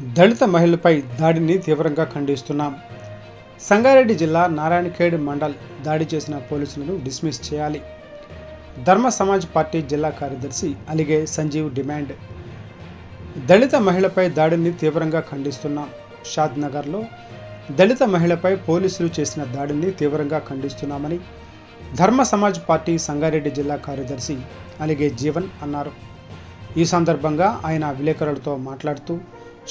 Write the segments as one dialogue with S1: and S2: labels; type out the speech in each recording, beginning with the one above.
S1: దళిత మహిళపై దాడిని తీవ్రంగా ఖండిస్తున్నాం. సంగారెడ్డి జిల్లా నారాయణఖేడ్ మండల్ దాడి చేసిన పోలీసులను డిస్మిస్ చేయాలి. ధర్మ సమాజ్ పార్టీ జిల్లా కార్యదర్శి అలిగే సంజీవ్ డిమాండ్. దళిత మహిళపై దాడిని తీవ్రంగా ఖండిస్తున్నాం. షాద్ నగర్లో దళిత మహిళపై పోలీసులు చేసిన దాడిని తీవ్రంగా ఖండిస్తున్నామని ధర్మ సమాజ్ పార్టీ సంగారెడ్డి జిల్లా కార్యదర్శి అలిగే జీవన్ అన్నారు. ఈ సందర్భంగా ఆయన విలేకరులతో మాట్లాడుతూ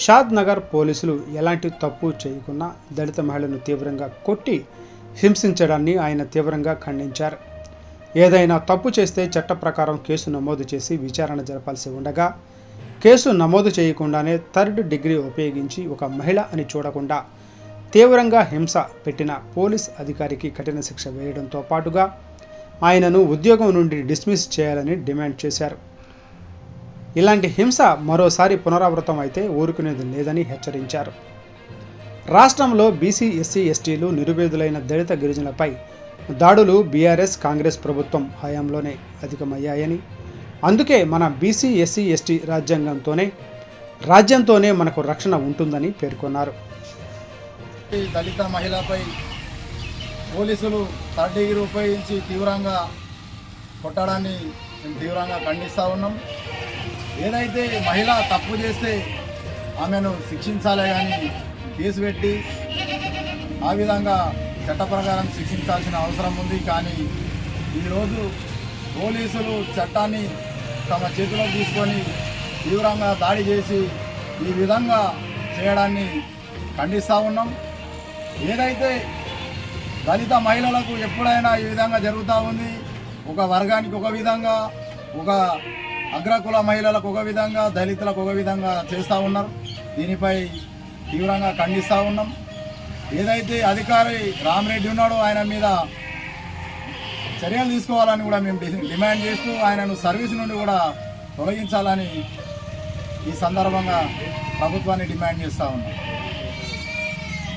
S1: షాద్ నగర్ పోలీసులు ఎలాంటి తప్పు చేయకున్నా దళిత మహిళను తీవ్రంగా కొట్టి హింసించడాన్ని ఆయన తీవ్రంగా ఖండించారు. ఏదైనా తప్పు చేస్తే చట్ట ప్రకారం కేసు నమోదు చేసి విచారణ జరపాల్సి ఉండగా కేసు నమోదు చేయకుండానే థర్డ్ డిగ్రీ ఉపయోగించి ఒక మహిళ అని చూడకుండా తీవ్రంగా హింస పెట్టిన పోలీస్ అధికారికి కఠిన శిక్ష వేయడంతో పాటుగా ఆయనను ఉద్యోగం నుండి డిస్మిస్ చేయాలని డిమాండ్ చేశారు. ఇలాంటి హింస మరోసారి పునరావృతం అయితే ఊరుకునేది లేదని హెచ్చరించారు. రాష్ట్రంలో బీసీ, ఎస్సీ, ఎస్టీలు నిరుపేదలైన దళిత గిరిజనులపై దాడులు బీఆర్ఎస్, కాంగ్రెస్ ప్రభుత్వం హయాంలోనే అధికమయ్యాయని, అందుకే మన బీసీ, ఎస్సీ, ఎస్టీ రాజ్యంతోనే మనకు రక్షణ ఉంటుందని పేర్కొన్నారు.
S2: దళిత మహిళపై పోలీసులు థర్డ్ డిగ్రీ ఉపయోగించి తీవ్రంగా కొట్టడాన్ని మేము తీవ్రంగా ఖండిస్తూ ఉన్నాం. ఏదైతే మహిళ తప్పు చేస్తే ఆమెను శిక్షించాలే కానీ కేసు పెట్టి ఆ విధంగా చట్ట ప్రకారం శిక్షించాల్సిన అవసరం ఉంది. కానీ ఈరోజు పోలీసులు చట్టాన్ని తమ చేతిలో తీసుకొని తీవ్రంగా దాడి చేసి ఈ విధంగా చేయడాన్ని ఖండిస్తూ ఉన్నాం. ఏదైతే దళిత మహిళలకు ఎప్పుడైనా ఈ విధంగా జరుగుతూ ఉంది, ఒక వర్గానికి ఒక విధంగా, ఒక అగ్రకుల మహిళలకు ఒక విధంగా, దళితులకు ఒక విధంగా చేస్తూ ఉన్నారు. దీనిపై తీవ్రంగా ఖండిస్తూ ఉన్నాం. ఏదైతే అధికారి రామరెడ్డి ఉన్నాడో ఆయన మీద చర్యలు తీసుకోవాలని కూడా మేము డిమాండ్ చేస్తూ ఆయనను సర్వీస్ నుండి కూడా తొలగించాలని ఈ సందర్భంగా ప్రభుత్వాన్ని డిమాండ్ చేస్తూ ఉన్నాం.